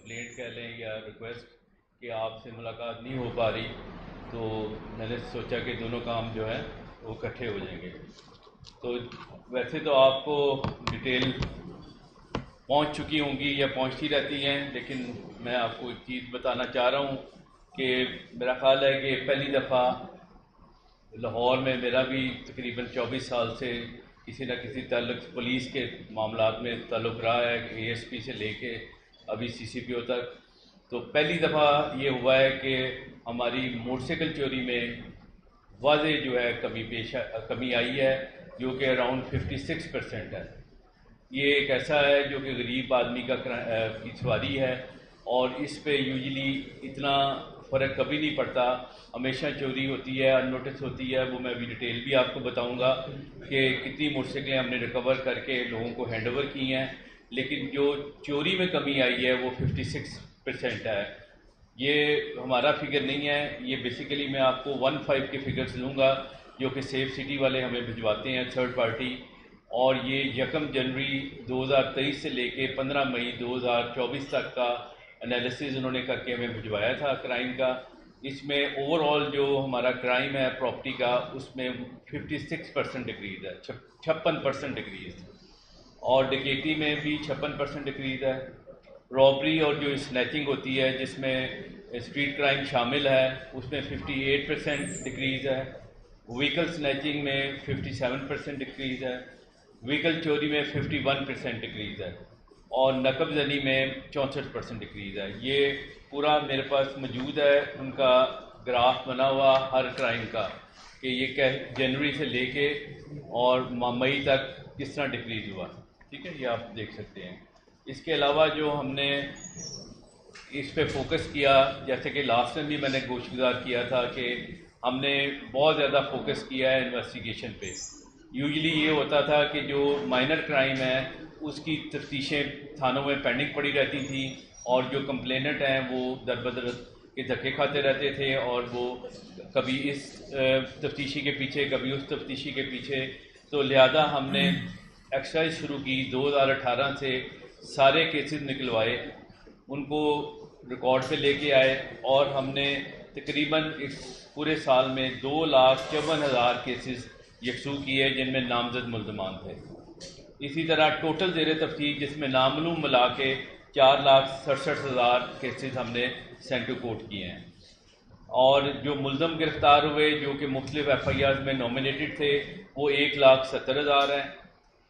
Complaint कह लें या रिक्वेस्ट कि आपसे मुलाकात नहीं हो पा रही, तो मैंने सोचा कि दोनों काम जो है वो इकट्ठे हो जाएंगे। तो वैसे तो आपको डिटेल पहुंच चुकी होंगी या पहुंचती रहती हैं, लेकिन मैं आपको एक चीज़ बताना चाह रहा हूं कि मेरा ख्याल है कि पहली दफ़ा लाहौर में मेरा भी तकरीबन 24 साल से किसी न किसी ताल्लुक पुलिस के मामलात में ताल्लुक़ रहा है, ASP से लेके अभी CCPO तक। तो पहली दफ़ा ये हुआ है कि हमारी मोटरसाइकिल चोरी में वाज़े जो है कमी आई है, जो कि अराउंड 56% है। ये एक ऐसा है जो कि गरीब आदमी की सवारी है, और इस पे यूजुअली इतना फ़र्क कभी नहीं पड़ता, हमेशा चोरी होती है, अननोटिस होती है। वो मैं अभी डिटेल भी आपको बताऊंगा कि कितनी मोटरसाइकिलें हमने रिकवर करके लोगों को हैंड ओवर की हैं, लेकिन जो चोरी में कमी आई है वो 56% है। ये हमारा फिगर नहीं है, ये बेसिकली मैं आपको 15 के फिगर्स लूँगा जो कि सेफ सिटी वाले हमें भिजवाते हैं, थर्ड पार्टी। और ये 1 जनवरी 2023 से लेके 15 मई 2024 तक का एनालिसिस उन्होंने करके हमें भिजवाया था क्राइम का। इसमें ओवरऑल जो हमारा क्राइम है प्रॉपर्टी का, उसमें 56% डिक्रीज़ है, 56% डिक्रीज़, और डकैती में भी 56% डिक्रीज़ है। रॉबरी और जो स्नैचिंग होती है जिसमें स्ट्रीट क्राइम शामिल है, उसमें 58% डिक्रीज़ है। व्हीकल स्नैचिंग में 57% डिक्रीज़ है। व्हीकल चोरी में 51% डिक्रीज़ है, और नकब जनी में 64% डिक्रीज़ है। ये पूरा मेरे पास मौजूद है, उनका ग्राफ बना हुआ हर क्राइम का, कि ये जनवरी से लेके और मई तक किस तरह डिक्रीज़ हुआ। ठीक है, ये आप देख सकते हैं। इसके अलावा जो हमने इस पे फोकस किया, जैसे कि लास्ट टाइम भी मैंने गोशगुजार किया था कि हमने बहुत ज़्यादा फोकस किया है इन्वेस्टिगेशन पे। यूजुअली ये होता था कि जो माइनर क्राइम है उसकी तफ्तीशें थानों में पेंडिंग पड़ी रहती थी, और जो कंप्लेनेंट हैं वो दर बदर के धक्के खाते रहते थे, और वो कभी इस तफ्तीशी के पीछे, कभी उस तफ्तीशी के पीछे। तो लिहाजा हमने एक्सरसाइज शुरू की 2018 से, सारे केसेस निकलवाए, उनको रिकॉर्ड पे लेके आए, और हमने तकरीबन इस पूरे साल में 2,54,000 केसेस यकसू किए जिनमें नामजद मुल्ज़मान थे। इसी तरह टोटल ज़ेर तफ्तीश जिसमें नामलूम मिला के 4,67,000 केसेस हमने सेंड टू कोर्ट किए हैं, और जो मुल्ज़म गिरफ्तार हुए जो कि मुख्तलिफ FIR में नॉमिनेटेड थे वो 1,70,000 हैं,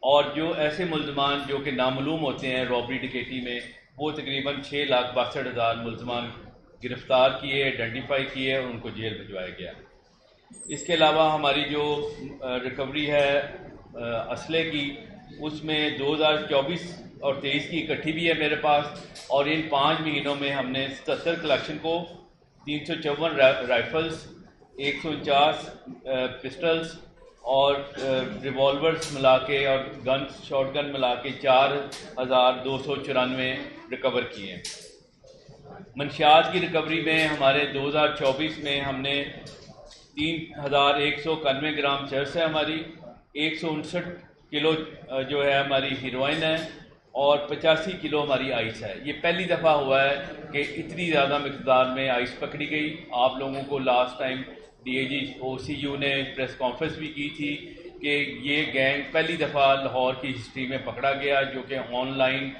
और जो ऐसे मुल्ज़मान जो कि नामालूम होते हैं रॉबरी डकैती में, वो तकरीबन 6,62,000 मुल्ज़मान गिरफ्तार किए, आइडेंटिफाई किए और उनको जेल भिजवाया गया। इसके अलावा हमारी जो रिकवरी है असले की, उसमें 2024 और 23 की इकट्ठी भी है मेरे पास, और इन 5 महीनों में हमने 77 कलेक्शन को, 354 राइफल्स, 149 पिस्टल्स और रिवॉल्वर्स मिला के और गन्स, शॉर्ट गन मिला के 4,294 रिकवर किए हैं। मंशियात की रिकवरी में हमारे 2024 में हमने 3,191 ग्राम चरस है हमारी, 159 किलो जो है हमारी हीरोइन है, और 85 किलो हमारी आइस है। ये पहली दफ़ा हुआ है कि इतनी ज़्यादा मिकदार में आइस पकड़ी गई। आप लोगों को लास्ट टाइम DIG OCU ने प्रेस कॉन्फ्रेंस भी की थी कि ये गैंग पहली दफ़ा लाहौर की हिस्ट्री में पकड़ा गया, जो कि ऑनलाइन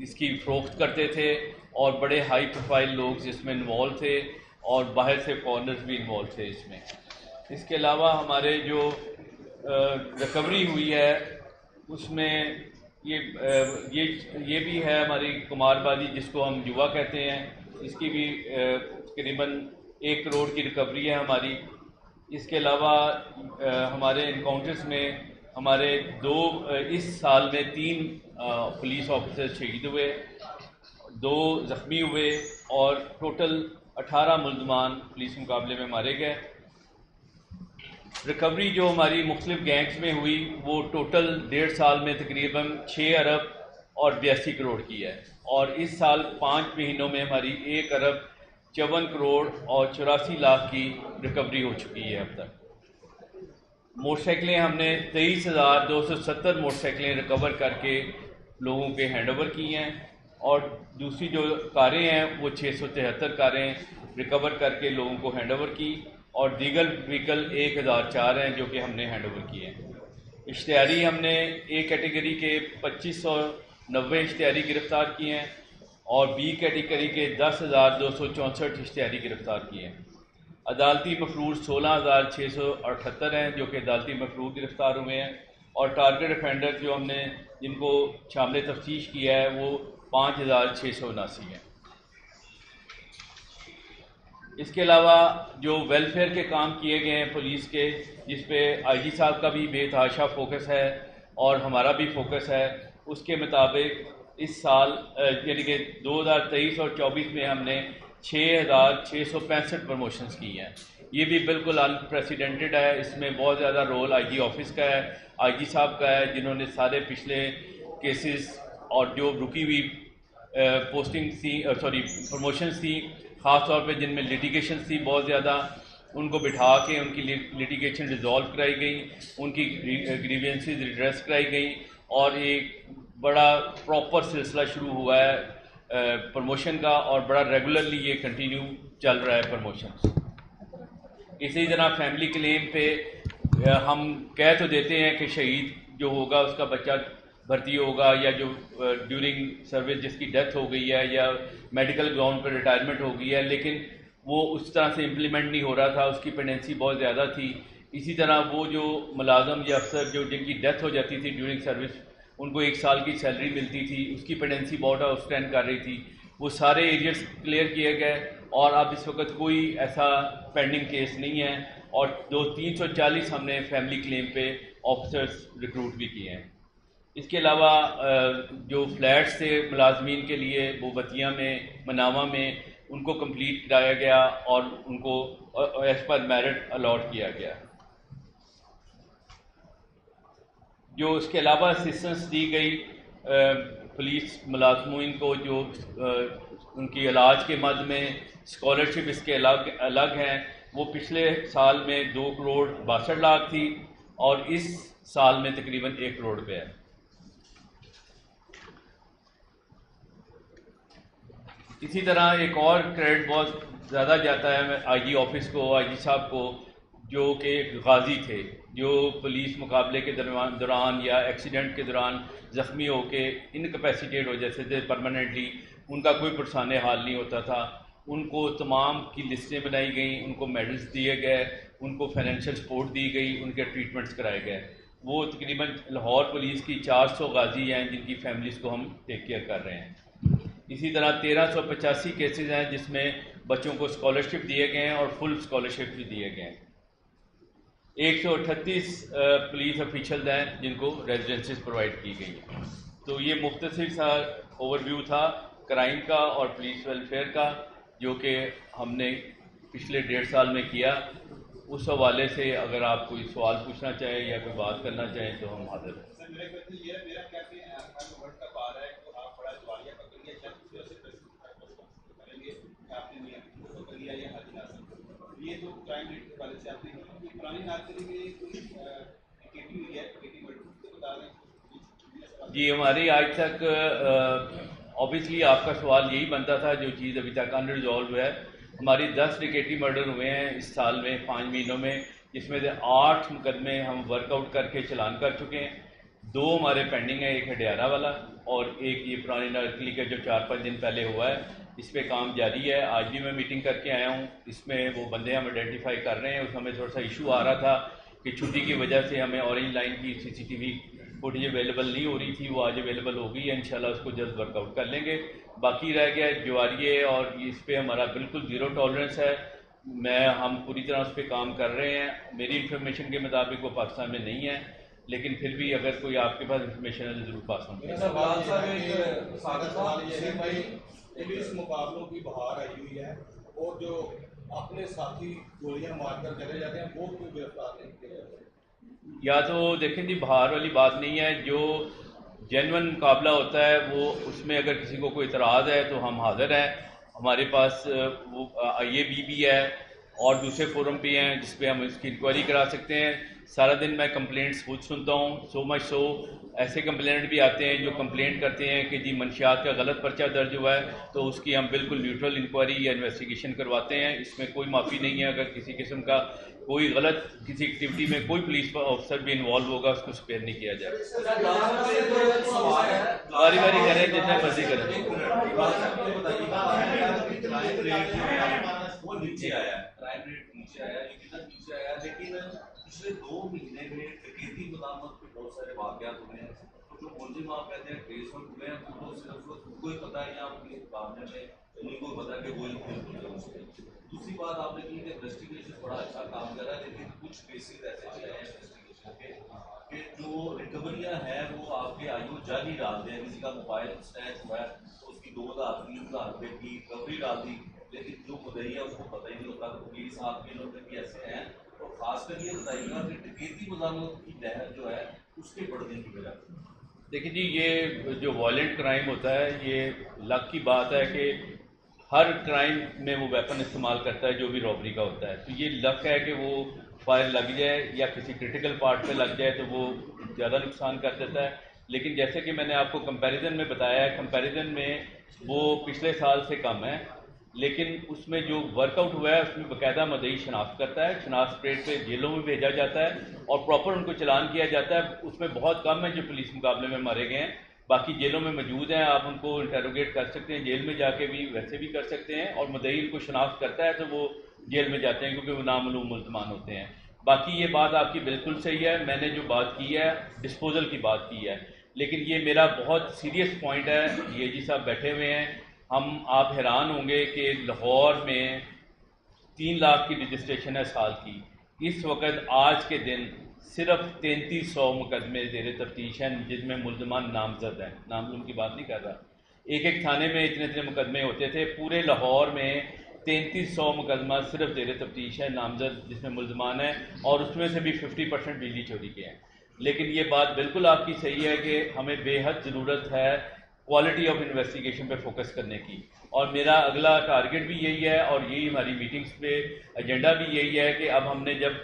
इसकी फ़रोख्त करते थे, और बड़े हाई प्रोफाइल लोग जिसमें इन्वॉल्व थे, और बाहर से फॉरनर्स भी इन्वॉल्व थे इसमें। इसके अलावा हमारे जो रिकवरी हुई है उसमें ये भी है हमारी कुमारबाजी, जिसको हम युवा कहते हैं, इसकी भी तकरीबन 1 करोड़ की रिकवरी है हमारी। इसके अलावा हमारे इनकाउंटर्स में हमारे इस साल में 3 पुलिस ऑफिसर शहीद हुए, 2 ज़ख्मी हुए, और टोटल 18 मुल्ज़मान पुलिस मुकाबले में मारे गए। रिकवरी जो हमारी मुख्तलिफ गैंग्स में हुई वो टोटल 1.5 साल में तकरीबन 6 अरब और 82 करोड़ की है, और इस साल 5 महीनों में हमारी 1 अरब 54 करोड़ और 84 लाख की रिकवरी हो चुकी है अब तक। मोटरसाइकिलें हमने 23,270 मोटरसाइकिलें रिकवर करके लोगों के हैंड ओवर की हैं, और दूसरी जो कारें हैं वो 673 कारें रिकवर करके लोगों को हैंडओवर की, और दीगर व्हीकल 1004 हैं जो कि हमने हैंडओवर किए हैं। इश्तिहारी हमने ए कैटेगरी के 2590 इश्तिहारी गिरफ्तार किए हैं और बी कैटेगरी के 10,264 इश्तिहारी गिरफ्तार किए हैं। अदालती मफरूर 16,678 हैं जो कि अदालती मफरूर गिरफ्तार हुए हैं, और टारगेट ऑफेंडर जो हमने जिनको शामिल तफ्तीश किया है वो 5,679 हैं। इसके अलावा जो वेलफेयर के काम किए गए हैं पुलिस के, जिस पे आईजी साहब का भी बेतहाशा फोकस है और हमारा भी फोकस है, उसके मुताबिक इस साल यानी कि 2023 और 24 में हमने 6,665 प्रमोशंस की हैं। ये भी बिल्कुल अनप्रेसिडेंटेड है। इसमें बहुत ज़्यादा रोल आईजी ऑफिस का है, आईजी साहब का है, जिन्होंने सारे पिछले केसेस और जो रुकी हुई पोस्टिंग थी प्रमोशंस थी, ख़ास तौर पे जिनमें लिटिगेशन थी बहुत ज़्यादा, उनको बिठा के उनकी लिटिगेशन रिजॉल्व कराई गई, उनकी ग्रीवेंसेस रिड्रेस कराई गई, और एक बड़ा प्रॉपर सिलसिला शुरू हुआ है प्रमोशन का, और बड़ा रेगुलरली ये कंटिन्यू चल रहा है प्रमोशन। इसी तरह फैमिली क्लेम पे हम कह तो देते हैं कि शहीद जो होगा उसका बच्चा भर्ती होगा, या जो ड्यूरिंग सर्विस जिसकी डेथ हो गई है या मेडिकल ग्राउंड पर रिटायरमेंट हो गई है, लेकिन वो उस तरह से इम्प्लीमेंट नहीं हो रहा था, उसकी पेंडेंसी बहुत ज़्यादा थी। इसी तरह वो जो मुलाजम या अफसर जो जिनकी डेथ हो जाती थी ड्यूरिंग सर्विस, उनको 1 साल की सैलरी मिलती थी, उसकी पेंडेंसी बहुत आउटस्टैंड कर रही थी। वो सारे एरियर्स क्लियर किए गए और अब इस वक्त कोई ऐसा पेंडिंग केस नहीं है, और 340 हमने फैमिली क्लेम पे ऑफिसर्स रिक्रूट भी किए हैं। इसके अलावा जो फ्लैट्स थे मुलाजमीन के लिए, वो बतिया में, मनावा में, उनको कंप्लीट कराया गया और उनको एज पर मेरिट अलॉट किया गया। जो इसके अलावा असिस्टेंस दी गई पुलिस मुलाजमीन को, जो उनकी इलाज के मद में स्कॉलरशिप इसके अलग हैं, वो पिछले साल में 2 करोड़ 62 लाख थी और इस साल में तकरीबन 1 करोड़ रुपये है। इसी तरह एक और क्रेडिट बहुत ज़्यादा जाता है आईजी ऑफिस को, आईजी साहब को, जो कि गाजी थे, जो पुलिस मुकाबले के दौरान या एक्सीडेंट के दौरान ज़ख्मी होके इनकैपेसिटेट हो जाते थे परमानेंटली, उनका कोई पुरसाने हाल नहीं होता था। उनको तमाम की लिस्टें बनाई गई, उनको मेडल्स दिए गए, उनको फाइनेंशियल सपोर्ट दी गई, उनके ट्रीटमेंट्स कराए गए। वो तकरीबन लाहौर पुलिस की 400 गाजी हैं जिनकी फैमिलीज़ को हम टेक केयर कर रहे हैं। इसी तरह 1385 केसेस हैं जिसमें बच्चों को स्कॉलरशिप दिए गए हैं और फुल स्कॉलरशिप भी दिए गए हैं। 138 पुलिस ऑफिशियल हैं जिनको रेजिडेंसीज प्रोवाइड की गई हैं। तो ये मुख्तसर सा ओवरव्यू था क्राइम का और पुलिस वेलफेयर का, जो कि हमने पिछले 1.5 साल में किया। उस हवाले से अगर आप कोई सवाल पूछना चाहें या कोई बात करना चाहें तो हम हाजिर हैं। जी, हमारी आज तक ऑब्वियसली आपका सवाल यही बनता था, जो चीज़ अभी तक अनरिजॉल्व है। हमारी 10 डिकेटी मर्डर हुए हैं इस साल में 5 महीनों में, जिसमें से 8 मुकदमे हम वर्कआउट करके चलान कर चुके हैं। 2 हमारे पेंडिंग है, एक हडियारा वाला और एक ये पुरानी नरकली का जो 4-5 दिन पहले हुआ है। इस पर काम जारी है। आज भी मैं मीटिंग करके आया हूँ। इसमें वो बंदे हम आइडेंटिफाई कर रहे हैं। उस हमें थोड़ा सा इशू आ रहा था कि छुट्टी की वजह से हमें ऑरेंज लाइन की CCTV फुटेज अवेलेबल नहीं हो रही थी, वो आज अवेलेबल हो गई है। इंशाल्लाह उसको जल्द वर्कआउट कर लेंगे। बाकी रह गया ज्वारिये, और इस पर हमारा बिल्कुल ज़ीरो टॉलरेंस है। हम पूरी तरह उस पर काम कर रहे हैं। मेरी इन्फॉर्मेशन के मुताबिक वो पाकिस्तान में नहीं है, लेकिन फिर भी अगर कोई आपके पास इन्फॉर्मेशन है तो जरूर पास होंगे। पुलिस मुकाबलों की बहार आई हुई है और जो अपने साथी गोलियां मारकर चले जाते हैं वो क्यों गिरफ्तार नहीं किए जाते? या तो देखें जी, बहार वाली बात नहीं है। जो जेन्युइन मुकाबला होता है वो, उसमें अगर किसी को कोई इतराज़ है तो हम हाजिर हैं। हमारे पास वो IAB भी है और दूसरे फोरम भी हैं जिस पे हम इसकी इंक्वायरी करा सकते हैं। सारा दिन मैं कंप्लेंट्स खुद सुनता हूँ, सो मच सो ऐसे कंप्लेंट भी आते हैं जो कंप्लेंट करते हैं कि जी मंशियात का गलत पर्चा दर्ज हुआ है, तो उसकी हम बिल्कुल न्यूट्रल इंक्वायरी या इन्वेस्टिगेशन करवाते हैं। इसमें कोई माफ़ी नहीं है। अगर किसी किस्म का कोई गलत किसी एक्टिविटी में कोई पुलिस ऑफिसर भी इन्वॉल्व होगा उसको स्पेयर नहीं किया जाए। बारी बारी करें, जितना मर्जी करें। वो नीचे आया, क्राइम रेट नीचे आया, नीचे आया, लेकिन पिछले 2 महीने में डकैती बरामद के बहुत सारे वाकयात हुए हैं। तो जो मुलजिम आप कहते हैं ट्रेस आउट हुए हैं, तो सिर्फ उनको ही पता है या पुलिस मुकाबले में उनको पता कि वो दूसरी बात आपने की कि इन्वेस्टिगेशन बड़ा अच्छा काम कर रहा है, लेकिन कुछ केसेस ऐसे चले हैं इन्वेस्टिगेशन के कि जो रिकवरियाँ हैं वो आपके आयु जाली डालते हैं। किसी का मोबाइल स्नैच हुआ है तो उसकी 2,000-3,000 रुपये की रिकवरी डाल दी, लेकिन जो मुद्दई है उसको पता ही नहीं होता। तो पुलिस आपके लोग भी ऐसे हैं, तो खासकर ये बताइएगा कि डकैती बरामद की लहर जो है उसके बढ़ने की वजह। देखिए जी, ये जो वायलेंट क्राइम होता है, ये लक की बात है कि हर क्राइम में वो वेपन इस्तेमाल करता है जो भी रॉबरी का होता है। तो ये लक है कि वो फायर लग जाए या किसी क्रिटिकल पार्ट पे लग जाए तो वो ज़्यादा नुकसान कर देता है। लेकिन जैसे कि मैंने आपको कंपैरिजन में बताया है, कंपैरिजन में वो पिछले साल से कम है, लेकिन उसमें जो वर्कआउट हुआ है उसमें बाकायदा मदई शनाख्त करता है, शनाख्त रेट पे जेलों में भेजा जाता है और प्रॉपर उनको चलान किया जाता है। उसमें बहुत कम है जो पुलिस मुकाबले में मारे गए हैं, बाकी जेलों में मौजूद हैं। आप उनको इंटेरोगेट कर सकते हैं, जेल में जाके भी वैसे भी कर सकते हैं, और मदई उनको शनाख्त करता है तो वो जेल में जाते हैं क्योंकि वो नामालूम मुल्ज़मान होते हैं। बाकी ये बात आपकी बिल्कुल सही है, मैंने जो बात की है डिस्पोजल की बात की है, लेकिन ये मेरा बहुत सीरियस पॉइंट है। डीआईजी साहब बैठे हुए हैं, आप हैरान होंगे कि लाहौर में 3 लाख की रजिस्ट्रेशन है साल की। इस वक्त आज के दिन सिर्फ 3300 मुकदमे ज़ेर तफ्तीश हैं जिसमें मुल्ज़मान नामजद हैं, नामलूम की बात नहीं कर रहा। एक थाने में इतने इतने मुकदमे होते थे, पूरे लाहौर में 3300 मुकदमा सिर्फ ज़ेर तफ्तीश है नामजद जिसमें मुल्ज़मान है, और उसमें से भी 50% बिजली चोरी के हैं। लेकिन ये बात बिल्कुल आपकी सही है कि हमें बेहद ज़रूरत है क्वालिटी ऑफ इन्वेस्टिगेशन पे फोकस करने की, और मेरा अगला टारगेट भी यही है और यही हमारी मीटिंग्स पे एजेंडा भी यही है कि अब हमने जब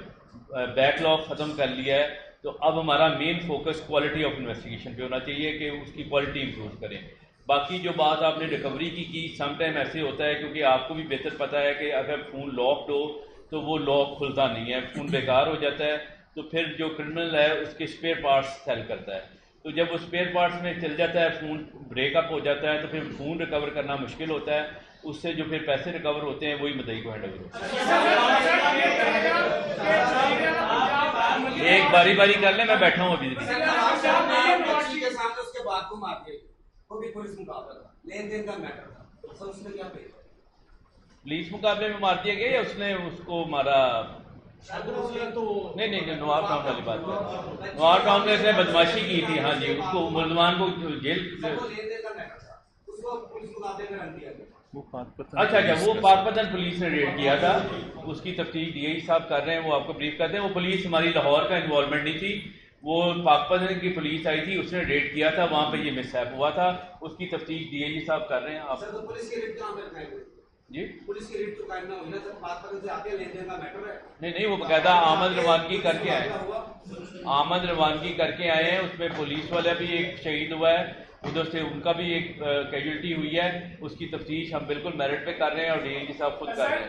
बैकलॉग ख़त्म कर लिया है तो अब हमारा main focus quality of investigation पे होना चाहिए कि उसकी क्वालिटी इंप्रूव करें। बाकी जो बात आपने रिकवरी की सम टाइम ऐसे होता है, क्योंकि आपको भी बेहतर पता है कि अगर फ़ोन लॉक्ड हो तो वो लॉक खुलता नहीं है, फ़ोन बेकार हो जाता है, तो फिर जो क्रिमिनल है उसके स्पेयर पार्ट्स सेल करता है। तो जब वो स्पेयर पार्ट्स में चल जाता है, फ़ोन ब्रेकअप हो जाता है, तो फिर फ़ोन रिकवर करना मुश्किल होता है। उससे जो फिर पैसे रिकवर होते हैं वही मदई को हैंड ओवर होता है। एक बारी बारी कर ले, मैं बैठा हूँ अभी। पुलिस मुकाबले में मार दिया गया या उसने उसको मारा? नहीं, नवाब टाउन वाली बात है। नवाब टाउन में इसने बदमाशी की थी, हाँ जी, उसको मुल्ज़मान को जेल। अच्छा, वो पाकपतन पुलिस ने रेड किया था, उसकी तफ्तीश डीआईजी साहब कर रहे हैं, वो आपको ब्रीफ करते हैं। वो पुलिस हमारी लाहौर का इन्वॉल्वमेंट नहीं थी, वो पाकपतन की पुलिस आई थी, उसने रेड किया था, वहाँ पे ये मिसहैप हुआ था, उसकी तफ्तीश डीआईजी साहब कर रहे हैं। आप जी पुलिस की रेड तो कायम ना हुई ना, जब पाकपतन से आते लेन देन का मैटर है। नहीं, वो बकायदा आमद रवानगी करके आए, आमद रवानगी करके आए हैं। उसमें पुलिस वाला भी एक शहीद हुआ है, उधर से उनका भी एक कैजुअल्टी हुई है, उसकी तफ्तीश हम बिल्कुल मेरिट पे कर रहे हैं और डीआईजी साहब खुद कर रहे हैं।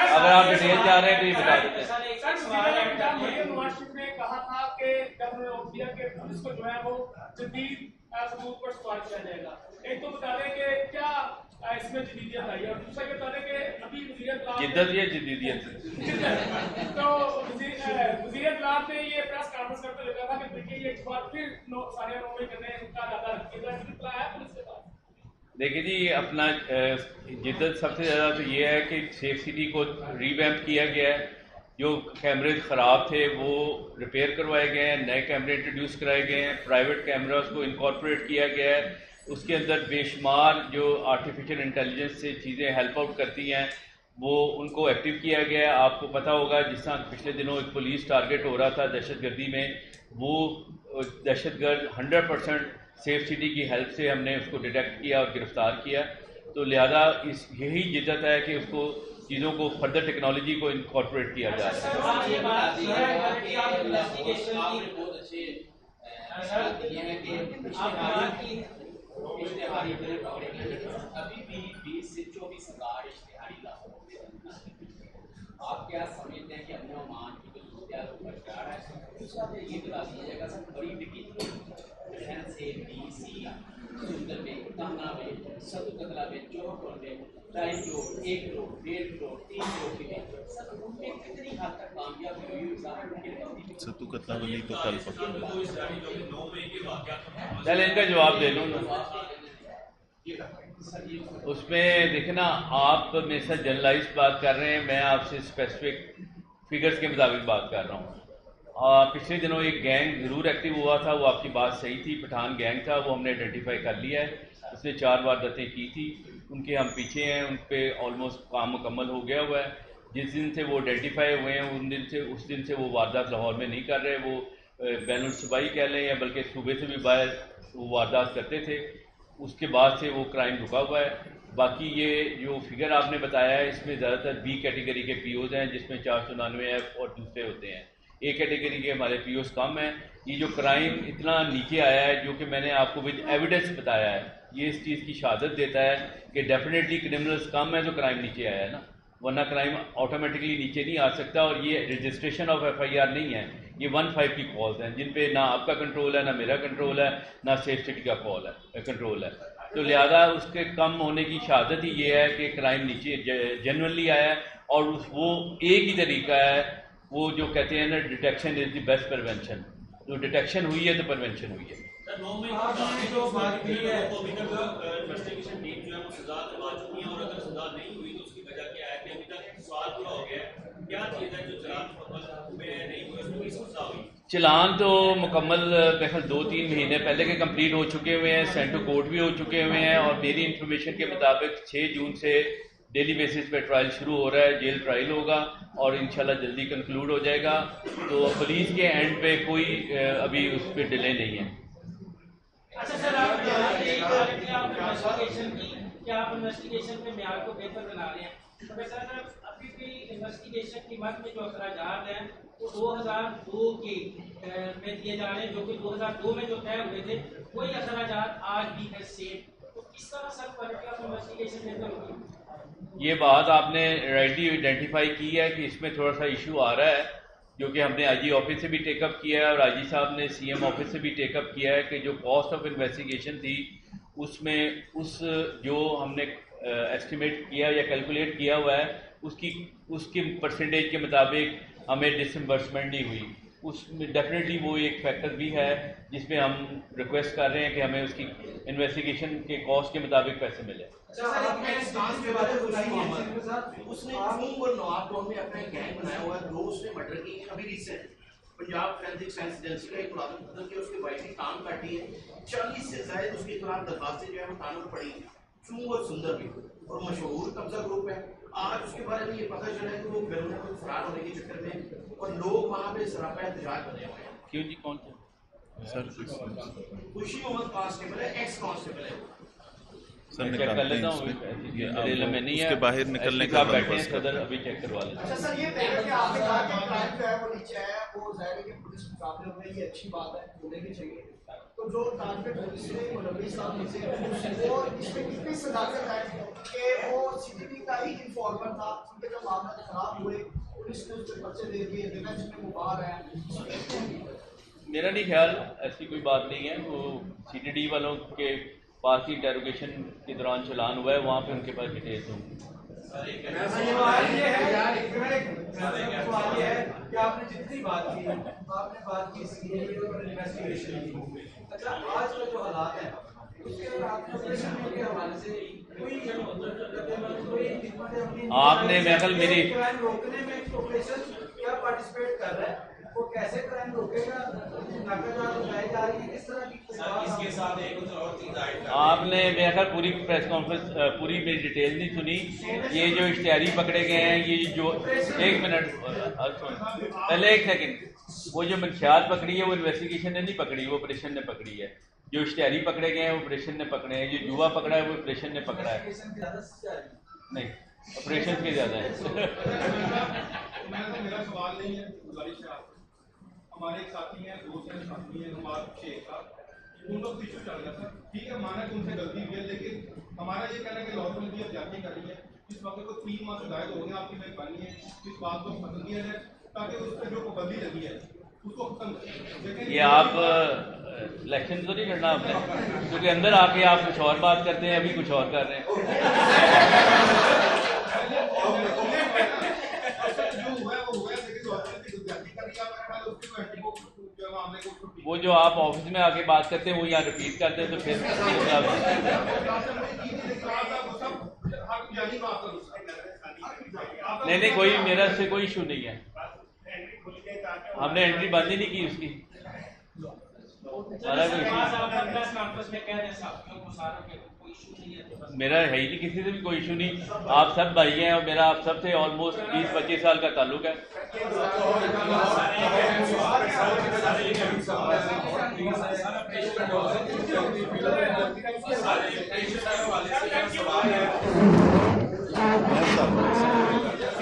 अगर आप डिटेल चाह रहे हैं तो ये बता देते हैं। कहा था कि पुलिस को जो है वो जदीद सबूत पर सवाल किया जाएगा। एक तो बता दें कि क्या इसमें जदीदियत आई, और दूसरा ये बता दें कि अभी जिद्दत या जदीदियत तो वज़ीर इत्तलात ने ये प्रेस कॉन्फ्रेंस करते हुए कहा था कि देखिए ये एक बार फिर सारे नौकरी करने का ज़्यादा रखिएगा है पुलिस के पास। देखिए जी, अपना जिद्दत सबसे ज़्यादा तो ये है कि सेफ सिटी को रीवैम्प किया गया है, जो कैमरे ख़राब थे वो रिपेयर करवाए गए हैं, नए कैमरे इंट्रोड्यूस कराए गए हैं, प्राइवेट कैमरास को इनकॉर्पोरेट किया गया है, उसके अंदर बेशुमार जो आर्टिफिशियल इंटेलिजेंस से चीज़ें हेल्प आउट करती हैं वो उनको एक्टिव किया गया है। आपको पता होगा जिस तरह पिछले दिनों एक पुलिस टारगेट हो रहा था दहशतगर्दी में, वो दहशतगर्द 100% सेफ सिटी की हेल्प से हमने उसको डिटेक्ट किया और गिरफ्तार किया। तो लिहाजा यही जिद्दत है कि उसको चीज़ों को फर्दर टेक्नोलॉजी को इनकॉर्पोरेट किया जा रहा है। ये बात सही है कि इन्वेस्टिगेशन आपने बहुत अच्छे दिए हैं कि इश्तेहारी बिल पकड़े गए, लेकिन अभी भी 20 से 24 हज़ार इश्तेहारी लाखों आप क्या समझते हैं कि अपने ओमान की जो सूरत ऊपर जा रहा है उसका ये बता दीजिएगा सर, बड़ी शहर से BC सुंदर में, ताना में, सदु कतला में, चौक में, 2.5 करोड़, 1 करोड़, 1.5 करोड़, 3 करोड़ की में सर उनमें कितनी हद तक कामयाब हुई सत्तू कतला वाली तो कल चल इनका जवाब दे लूँ ना। उसमें देखना, आप मेरे साथ जनरलाइज बात कर रहे हैं, मैं आपसे स्पेसिफिक फिगर्स के मुताबिक बात कर रहा हूँ। पिछले दिनों एक गैंग ज़रूर एक्टिव हुआ था, वो आपकी बात सही थी, पठान गैंग था, वो हमने आइडेंटिफाई कर लिया है। उसने 4 वारदातें की थी, उनके हम पीछे हैं, उन पर ऑलमोस्ट काम मुकम्मल हो गया हुआ है। जिस दिन से वो आइडेंटिफाई हुए हैं उस दिन से वो वारदात लाहौर में नहीं कर रहे, वो बैनुल सूबाई कह लें या बल्कि सूबे से भी बाहर वो वारदात करते थे। उसके बाद से वो क्राइम रुका हुआ है। बाकी ये जो फिगर आपने बताया है, इसमें ज़्यादातर B कैटेगरी के POs हैं, जिसमें 499 F और दूसरे होते हैं। A कैटेगरी के हमारे POs कम हैं। ये जो क्राइम इतना नीचे आया है, जो कि मैंने आपको विद एविडेंस बताया है, ये इस चीज़ की शहादत देता है कि डेफिनेटली क्रिमिनल्स कम है तो क्राइम नीचे आया है ना, वरना क्राइम ऑटोमेटिकली नीचे नहीं आ सकता। और ये रजिस्ट्रेशन ऑफ FIR नहीं है, ये 15 की कॉल्स हैं जिन पे ना आपका कंट्रोल है, ना मेरा कंट्रोल है, ना सेफ सिटी का कंट्रोल है। तो लिहाजा उसके कम होने की शहादत ही ये है कि क्राइम नीचे जेन्युइनली आया है। और वो एक ही तरीका है, वो जो कहते हैं ना, detection is the best prevention. जो डिटेक्शन हुई है तो प्रिवेंशन हुई है। आपने जो बात की है अभी तक इन्वेस्टिगेशन टीम जो है वो सजा दिलवा चुकी है, और अगर सजा नहीं हुई तो उसकी वजह क्या है कि अभी तक सवाल पूरा हो गया है, क्या चीज़ है जो चलान मुकम्मल हुए हैं नहीं हुए, उसमें किसको सजा हुई? चलान तो मुकम्मल दरअसल 2-3 महीने पहले के कंप्लीट हो चुके हुए हैं, सेंड टू कोर्ट भी हो चुके हुए हैं। और मेरी इंफॉर्मेशन के मुताबिक 6 जून से डेली बेसिस पे ट्रायल शुरू हो रहा है, जेल ट्रायल होगा और इंशाल्लाह जल्दी कंक्लूड हो जाएगा। तो पुलिस के एंड पे कोई अभी उस पर डिले नहीं है। अच्छा सर, आप इन्वेस्टिगेशन में म्यार को बेहतर बना रहे हैं, तो वैसा सर अभी भी इन्वेस्टिगेशन की मद में जो अखराजात हैं वो 2002 के में दिए जा रहे हैं, जो कि 2002 में जो तय हुए थे वही अखराजात आज भी है सेम। तो किस तरह सर क्वालिटी ऑफ इन्वेस्टिगेशन बेहतर होगी? ये बात आपने राइटली आइडेंटिफाई की है कि इसमें थोड़ा सा इशू आ रहा है, जो कि हमने IG ऑफिस से भी टेकअप किया है और IG साहब ने CM ऑफिस से भी टेकअप किया है कि जो कॉस्ट ऑफ इन्वेस्टिगेशन थी उसमें जो हमने एस्टिमेट किया या कैलकुलेट किया हुआ है उसकी परसेंटेज के मुताबिक हमें डिसइंबर्समेंट नहीं हुई। उसमें डेफिनेटली वो एक फैक्टर भी है जिसमें हम रिक्वेस्ट कर रहे हैं कि हमें उसकी इन्वेस्टिगेशन के कॉस्ट के मुताबिक पैसे मिले। उसने नवाब टाउन में अपना गैंग बनाया हुआ है, 2 उसने मर्डर किए हैं अभी recent. Punjab forensic science agency का एक मुलाजिम खत्म किया, उसकी वाइफ भी काम करती है। 40 से ज्यादा उसके खिलाफ दरखास्तें जो है वो थानों में पड़ी, चूं और सुंदर भी, और मशहूर कब्जा ग्रुप है। आज उसके बारे में ये पता चला है कि वो घरों में फरार होने के चक्कर में और लोग वहाँ पे सरापा एहतजाज बने हुए हैं। क्यों जी, कौन सा सर? खुशी मोहम्मद कांस्टेबल है, एक्स कांस्टेबल है। सर चेक कर लेता हूँ, उसके बाहर निकलने का बैठे हैं सदर, अभी चेक करवा लेते हैं। अच्छा सर, ये पहले कि आपने कहा कि क्राइम जो है वो नीचे आया, वो जाहिर है कि पुलिस मुकाबले में ये अच्छी बात है, होने भी चाहिए। तो जो टारगेट पुलिस ने मुलवी साहब में से वो इसमें कितनी सदाकत है कि वो CCTV का ही इन्फॉर्मर था, उनके जब मामला खराब हुए पुलिस ने उस पर पर्चे दे दिए, डिफेंस में मुबार है। मेरा नहीं ख्याल ऐसी कोई बात नहीं है। वो CTD वालों के पास ही इंटेरोगेशन के दौरान चलान हुआ है, वहाँ पे उनके पास डिटेल्स होंगी। सवाल ये है कि आपने जितनी बात की, आपने बात की CID और इन्वेस्टिगेशन की। अच्छा, आज का जो हालात है उसके अंदर आपने ऑपरेशन के हवाले से आपने महल मेरी क्राइम रोकने में ऑपरेशन क्या पार्टिसिपेट कर रहा है, वो कैसे क्राइम रोकेगा, नाकाजात उठाई जा रही है, किस तरह की इसके साथ एक और चीज ऐड आपने मेरे ख्याल पूरी प्रेस कॉन्फ्रेंस पूरी मेरी डिटेल नहीं सुनी। ये जो इश्तिहारी पकड़े गए हैं, ये जो 1 मिनट पहले 1 सेकंड, वो जो मंशियात पकड़ी है वो इन्वेस्टिगेशन ने नहीं पकड़ी, वो ऑपरेशन ने पकड़ी है। जो इश्तिहारी पकड़े गए हैं वो ऑपरेशन ने पकड़े हैं, जो जुआ पकड़ा है वो ऑपरेशन ने पकड़ा है। नहीं, ऑपरेशन के ज़्यादा हैं। मेरा सवाल नहीं है, गुजारिश है आपसे। हमारे एक साथी हैं, दोस्त हैं, साथी हैं हमारे शेख साहब, उन लोग इशू चल रहा था। ठीक है, माना कि उनसे गलती हुई है, लेकिन हमारा ये कहना है कि लॉ में भी अब जाती कर रही है। इस वक्त को 3 माह से जायद हो गए, आपकी मेहरबानी है इस बात को खत्म किया जाए ताकि उस पर जो पाबंदी लगी है उसको खत्म करें। ये आप इलेक्शन तो नहीं करना आपने, क्योंकि अंदर आके आप कुछ और बात करते हैं, अभी कुछ और कर रहे हैं। वो जो आप ऑफिस में आके बात करते हैं वो यहाँ रिपीट करते हैं, तो फिर नहीं, कोई मेरा से कोई इशू नहीं है। हमने एंट्री बंद ही नहीं की उसकी। मेरा है ही नहीं, किसी से भी कोई इशू नहीं। आप सब भाई हैं और मेरा आप सबसे ऑलमोस्ट 20-25 साल का ताल्लुक है।